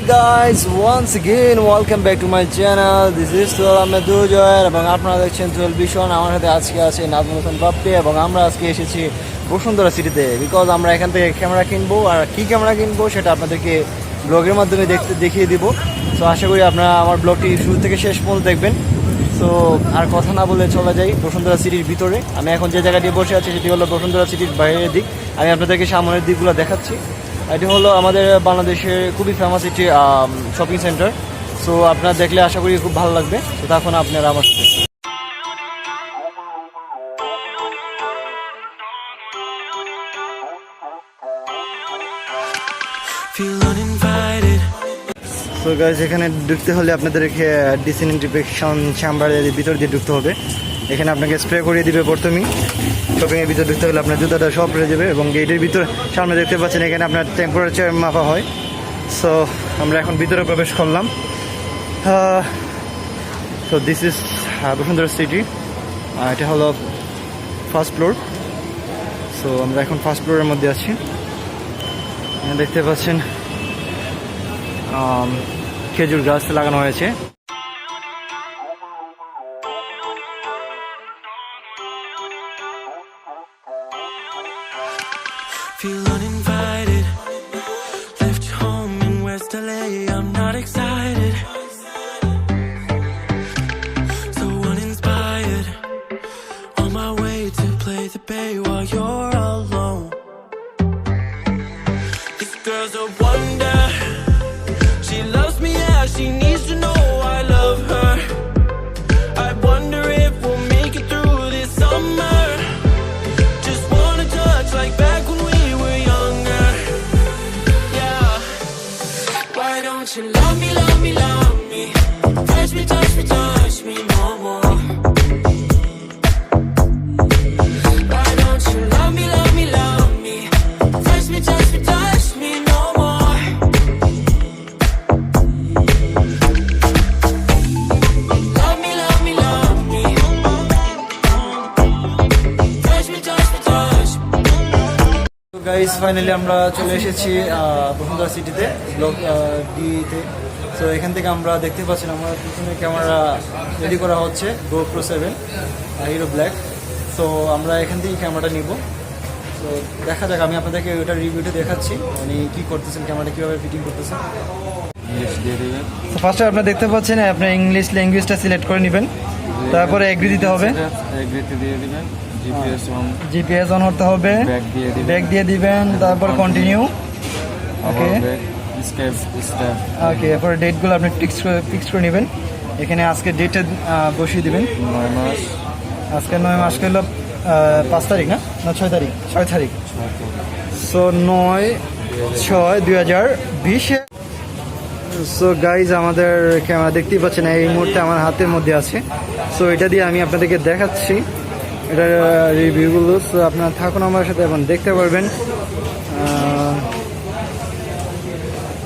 guys, once again welcome back to my channel. This is Tual Ahmed Dujoy এবং আপনারা দেখছেন twelve vision. আমার সাথে আজকে আছে নাজমুল হোসেন বাপ্পি এবং আমরা আজকে এসেছি বসুন্ধরা সিটিতে, বিকজ আমরা এখান থেকে ক্যামেরা কিনবো। আর কি ক্যামেরা কিনবো সেটা আপনাদেরকে ব্লগের মাধ্যমে দেখিয়ে দিব। সো আশা করি আপনারা আমার ব্লগটি শুরু থেকে শেষ পর্যন্ত দেখবেন। সো আর কথা না বলে চলে যাই বসুন্ধরা সিটির ভিতরে। আমি এখন যে জায়গাটি বসে আছি সেটি হলো বসুন্ধরা সিটির বাইরের দিক। আমি আপনাদেরকে সামনের দিকগুলো দেখাচ্ছি। এটি হলো আমাদের বাংলাদেশের খুবই ফেমাস একটি শপিং সেন্টার। সো আপনারা দেখলে আশা করি খুব ভালো লাগবে। তো তখন আপনারা আমার সাথে তো গাইজ এখানে ঢুকতে হলে আপনাদেরকে ডিসইনফেকশন চেম্বারের ভিতর দিয়ে ঢুকতে হবে। এখানে আপনাকে স্প্রে করিয়ে দিবে প্রথমেই। শপিংয়ের ভিতরে ঢুকতে হলে আপনার জুতাটা সব রয়ে যাবে এবং গেটের ভিতরে সামনে দেখতে পাচ্ছেন এখানে আপনার টেম্পারেচার মাপা হয়। সো আমরা এখন ভিতরে প্রবেশ করলাম। So this is Bashundhara city. এটা হলো ফার্স্ট ফ্লোর। সো আমরা এখন ফার্স্ট ফ্লোরের মধ্যে আছি। দেখতে পাচ্ছেন খেজুর গাছ লাগানো হয়েছে। Feel uninvited, left your home in West LA, I'm not excited, so uninspired, on my way to play the bay while you're alone. This girl's a wonder, she loves me, yeah, she needs to know I love her. I wonder if we'll make it through this summer, just wanna touch like back when we were younger, yeah. Why don't you love me, love me, love me, touch me, touch me, touch me no more. Why don't you love me, love me, love me, touch me, touch me, touch me no more. Love me, love me, love me, touch me, touch me, touch me. তো guys finally আমরা চলে এসেছি বসুন্ধরা সিটিতে, block ডিতে। So এখান থেকে আমরা দেখতে পাচ্ছেন আমার পিছনে ক্যামেরা রেডি করা হচ্ছে GoPro 7 হিরো ব্ল্যাক। সো আমরা এখান থেকেই ক্যামেরাটা নিব। তো দেখা যাক, আমি আপনাদেরকে ওটার রিভিউটা দেখাচ্ছি উনি কী করতেছেন, ক্যামেরাটা কীভাবে ফিটিং করতেছেন। ফার্স্টে আপনারা দেখতে পাচ্ছেন আপনার ইংলিশ ল্যাঙ্গুয়েজটা সিলেক্ট করে নেবেন, তারপরে এগ্রি দিতে হবে। জিপিএস অন করতে হবে, ব্যাক দিয়ে দিবেন, তারপর কন্টিনিউ। ওকে ওকে, এরপরে ডেটগুলো আপনি ফিক্স করে নেবেন। এখানে আজকে ডেটে বসিয়ে দিবেন। আজকে 9 মাস হলো 5 তারিখ না 6 তারিখ 6 তারিখ। সো 9/6/2020। সো গাইজ আমাদের ক্যামেরা দেখতেই পাচ্ছেন এই মুহূর্তে আমার হাতের মধ্যে আছে। সো এটা দিয়ে আমি আপনাদেরকে দেখাচ্ছি এটার রিভিউগুলো। সো আপনারা থাকুন আমার সাথে এবং দেখতে পারবেন।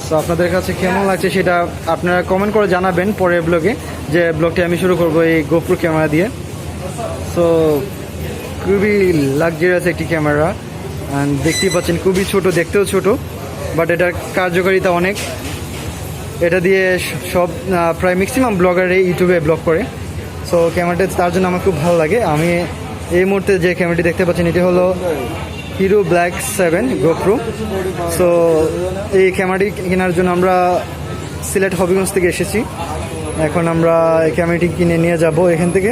সো আপনাদের কাছে কেমন লাগছে সেটা আপনারা কমেন্ট করে জানাবেন পরের ব্লগে, যে ব্লগটি আমি শুরু করবো এই GoPro ক্যামেরা দিয়ে। সো খুবই লাক্সারিয়াস একটি ক্যামেরা, অ্যান্ড দেখতেই পাচ্ছেন খুবই ছোট, দেখতেও ছোট, বাট এটার কার্যকারিতা অনেক। এটা দিয়ে সব প্রায় ম্যাক্সিমাম ব্লগারে ইউটিউবে ব্লগ করে। সো ক্যামেরাটা তার জন্য আমার খুব ভালো লাগে। আমি এই মুহূর্তে যে ক্যামেরাটি দেখতে পাচ্ছেন এটি হলো হিরো ব্ল্যাক 7 GoPro। সো এই ক্যামেরাটি কেনার জন্য আমরা সিলেট হবিগঞ্জ থেকে এসেছি। এখন আমরা এই ক্যামেরাটি কিনে নিয়ে যাব এখান থেকে।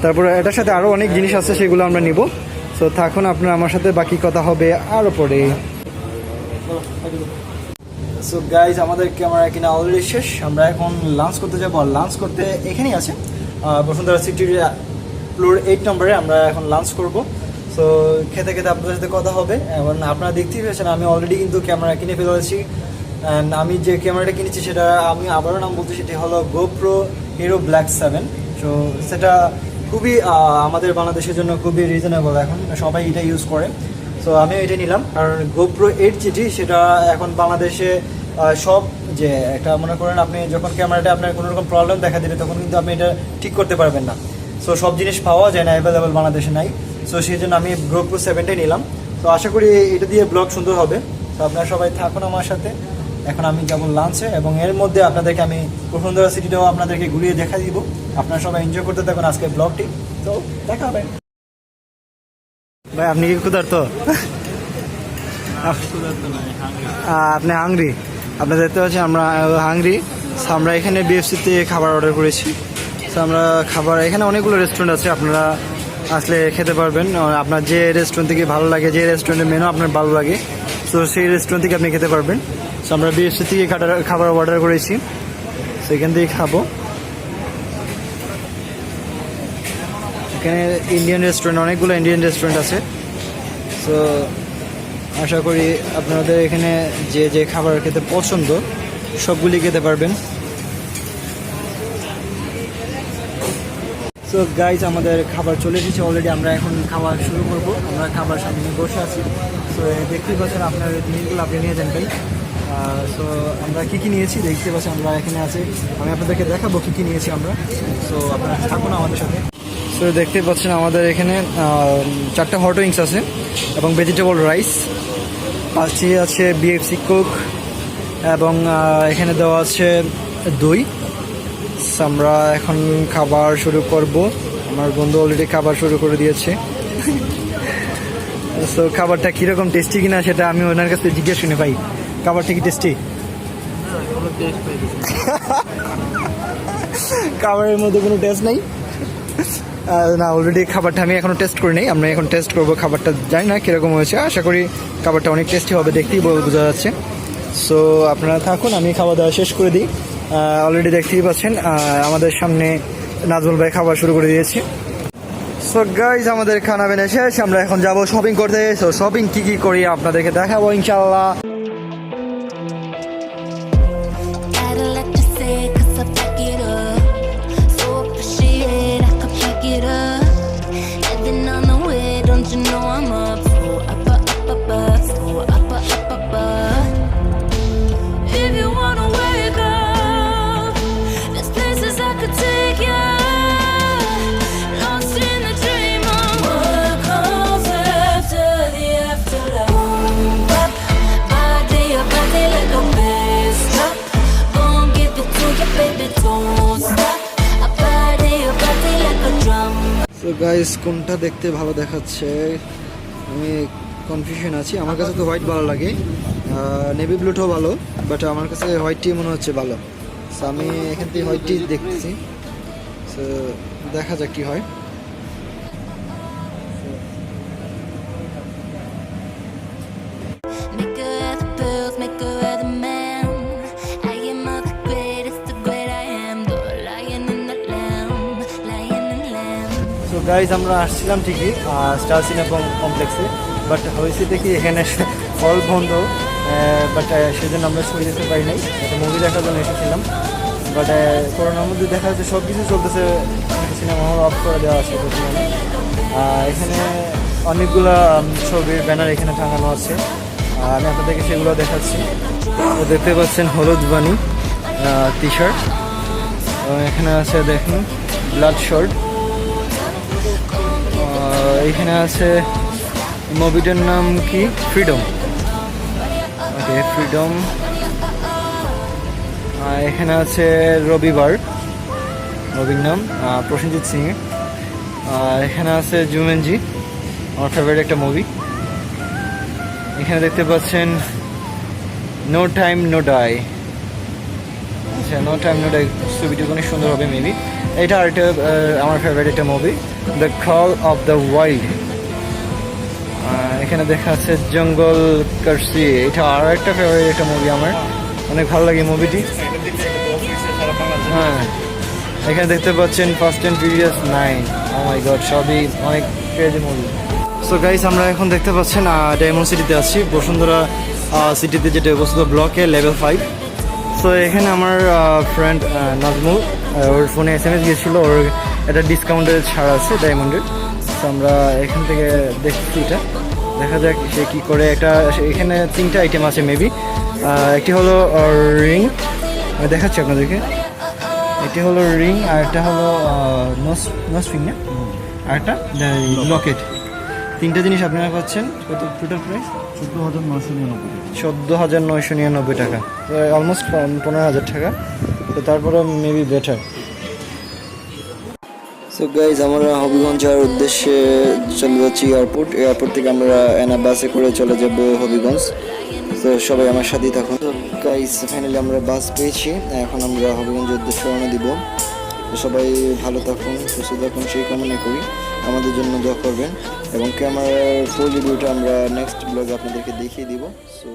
তারপরে এটার সাথে আরও অনেক জিনিস আছে, সেগুলো আমরা নিব। সো থাকুন আপনারা আমার সাথে, বাকি কথা হবে আরও পরে। সো গাইজ আমাদের ক্যামেরা কিনা অলরেডি শেষ। আমরা এখন লাঞ্চ করতে যাবো। আর লাঞ্চ করতে এখানেই আছে বসুন্ধরা সিটির ফ্লোর 8 নম্বরে আমরা এখন লাঞ্চ করব। সো খেতে খেতে আপনাদের সাথে কথা হবে। এবং আপনারা দেখতেই পেয়েছেন আমি অলরেডি কিন্তু ক্যামেরা কিনে ফেলেছি। অ্যান্ড আমি যে ক্যামেরাটা কিনেছি সেটা আমি আবারও নাম বলছি, সেটি হলো GoPro হিরো ব্ল্যাক 7। সো সেটা খুবই আমাদের বাংলাদেশের জন্য খুবই রিজনেবল, এখন সবাই এটা ইউজ করে। সো আমি এটা নিলাম। আর GoPro 8 যেটি সেটা এখন বাংলাদেশে সব, যে একটা মনে করেন আপনি যখন ক্যামেরাটা আপনার কোনো রকম প্রবলেম দেখা দিবে তখন কিন্তু আপনি এটা ঠিক করতে পারবেন না। সো সব জিনিস পাওয়া যায় না, অ্যাভেলেবেল বাংলাদেশে নাই। সো সেই জন্য আমি GoPro 7টাই নিলাম। তো আশা করি এটা দিয়ে ব্লগ সুন্দর হবে। তো আপনারা সবাই থাকুন আমার সাথে এখন আমি যাব লাঞ্চে, এবং এর মধ্যে আপনাদেরকে আমি বসুন্ধরা সিটিটাও আপনাদেরকে ঘুরিয়ে দেখা দিব। আপনারা সবাই এনজয় করতে থাকুন আজকের ব্লগটি। তো দেখা হবে। ভাই আপনি কি ক্ষুধার্ত? আপনি হাংরি? আপনারা দেখতে পাচ্ছেন আমরা হাংরি। আমরা এখানে বিএফসিতে খাবার অর্ডার করেছি। তো আমরা খাবার, এখানে অনেকগুলো রেস্টুরেন্ট আছে, আপনারা আসলে খেতে পারবেন। আপনার যে রেস্টুরেন্ট থেকে ভালো লাগে, যে রেস্টুরেন্টের মেনু আপনার ভালো লাগে, তো সেই রেস্টুরেন্ট থেকে আপনি খেতে পারবেন। তো আমরা বিএফসি থেকে খাবার অর্ডার করেছি, তো এখান থেকে খাবো। এখানে ইন্ডিয়ান রেস্টুরেন্ট, অনেকগুলো ইন্ডিয়ান রেস্টুরেন্ট আছে। তো আশা করি আপনাদের এখানে যে যে খাবার খেতে পছন্দ সবগুলি খেতে পারবেন। সো গাইজ, আমাদের খাবার চলে এসেছে অলরেডি। আমরা এখন খাওয়া শুরু করব। আমরা খাবার সামনে বসে আছি। সো দেখতেই পাচ্ছেন, আপনার জিনিসগুলো আপনি নিয়ে যান ভাই। সো আমরা কী কী নিয়েছি দেখতে পাচ্ছেন, আমরা এখানে আছি। আমি আপনাদেরকে দেখাবো কী কী নিয়েছি আমরা। সো আপনারা থাকুন আমাদের সাথে। সো দেখতেই পাচ্ছেন আমাদের এখানে 4টা হট উইংস আছে এবং ভেজিটেবল রাইস, পাশে আছে বিএফসি কোক, এবং এখানে দেওয়া আছে দই। আমরা এখন খাবার শুরু করব। আমার বন্ধু অলরেডি খাবার শুরু করে দিয়েছে। তো খাবারটা কীরকম, টেস্টি কিনা সেটা আমি ওনার কাছে জিজ্ঞেস করি। ভাই, খাবারটা কি টেস্টি? খাবারের মধ্যে কোনো টেস্ট নেই না? অলরেডি খাবারটা আমি এখনও টেস্ট করি নাই। আমরা এখন টেস্ট করবো খাবারটা। জানি না কীরকম হয়েছে, আশা করি খাবারটা অনেক টেস্টি হবে, দেখতেই বোঝা যাচ্ছে। সো আপনারা থাকুন, আমি খাওয়া দাওয়া শেষ করে দিই। অলরেডি দেখতেই পাচ্ছেন আমাদের সামনে নাজমুল ভাই খাবার শুরু করে দিয়েছে। সো গাইজ, আমাদের খানা বেনে শেষ। আমরা এখন যাব শপিং করতে। সো শপিং কী কী করি আপনাদেরকে দেখাবো ইনশাল্লাহ। Cadillac to say, 'cause I pack it up. So appreciate, I could pack it up. Heading on the way, don't you know I'm up? So up, up, up, up, so up, up, up, up. If you wanna wake up, there's places I could take you. Lost in the dream of what comes after the afterlife. Up, body like a bass drop. Gon' give it to you, baby, don't stop. A body like a drum. So guys, কোনটা দেখতে ভালো দেখাচ্ছে আমি confusion আছি। আমার কাছে তো white ভালো লাগে, নেভি ব্লুটাও ভালো, বাট আমার কাছে হোয়াইটটি মনে হচ্ছে ভালো। সো আমি এখান থেকে হোয়াইটটি দেখতেছি। সো দেখা যাক কী হয়। Make her wear the pearls, make her wear the man. I am of the greatest, the great I am. The lion in the lamb, lion and lamb. So guys, আমরা আসছিলাম ঠিকই স্টার সিনেমা কমপ্লেক্সে, but হয়েছে দেখি এখানে হল বন্ধ। But সেজন্য আমরা সরে যেতে পারি নাই। একটা মুভি দেখার জন্য এসেছিলাম, বাট করোনার মধ্যে দেখা যাচ্ছে সব কিছু চলতেছে, সিনেমা হল অফ করে দেওয়া আছে বর্তমানে। এখানে অনেকগুলো ছবির ব্যানার এখানে টাঙানো আছে, আমি আপনাদেরকে সেগুলো দেখাচ্ছি। তো দেখতে পাচ্ছেন হলুদ বাণী টি শার্ট, এখানে আছে দেখুন ব্লাড শর্ট। এখানে আছে মুভিটার নাম কি, ফ্রিডম। ওকে, ফ্রিডম। এখানে আছে রবিবার, মুভির নাম প্রসেনজিৎ সিং। এখানে আছে জুমেনজি, আমার ফেভারিট একটা মুভি। এখানে দেখতে পাচ্ছেন নো টাইম নো ডাই। আচ্ছা, নো টাইম নো ডাই ছবিটি অনেক সুন্দর হবে মেবি। এটা আরেকটা আমার ফেভারিট একটা movie, the call of the wild. এখানে দেখা যাচ্ছে জঙ্গল কার্সি, এটা আর একটা ফেভারিট একটা মুভি আমার, অনেক ভালো লাগে মুভিটি। হ্যাঁ, এখানে দেখতে পাচ্ছেন Fast and Furious 9। Oh my god, সবই অনেক ক্রেজি মুভি। সো গাইস, আমরা এখন দেখতে পাচ্ছেন ডায়মন্ড সিটিতে আছি, বসুন্ধরা সিটিতে, যেটা অবস্থিত ব্লকে লেভেল 5। সো এখানে আমার ফ্রেন্ড নাজমুল, ওর ফোনে SMS গিয়েছিল, ওর একটা ডিসকাউন্টের ছাড় আছে ডায়মন্ডের। সো আমরা এখান থেকে দেখছি, এটা দেখা যাক সে কী করে। এখানে 3টা আইটেম আছে মেবি। একটি হলো রিং, আমি দেখাচ্ছি আপনাদেরকে। একটি হলো রিং, আর একটা হলো নোজ ফিং, না, আর একটা লকেট। তিনটা জিনিস আপনারা পাচ্ছেন কত টোটাল প্রাইস? 14,999 টাকা, অলমোস্ট 15,000 টাকা। তো তারপরে মেবি বেটার। সো গাইজ, আমরা হবিগঞ্জ যাওয়ার উদ্দেশ্যে চলে যাচ্ছি এয়ারপোর্ট। এয়ারপোর্ট থেকে আমরা এনা বাসে করে চলে যাব হবিগঞ্জ। তো সবাই আমার সাথেই থাকুন। তো গাইজ, ফাইনালি আমরা বাস পেয়েছি, এখন আমরা হবিগঞ্জের উদ্দেশ্যে রওনা দিব। তো সবাই ভালো থাকুন, সুস্থ থাকুন সেই কামনা করি। আমাদের জন্য দোয়া করবেন এবং ক্যামেরার ফুল রিভিউটা আমরা নেক্সট ব্লগে আপনাদেরকে দেখিয়ে দিব। সো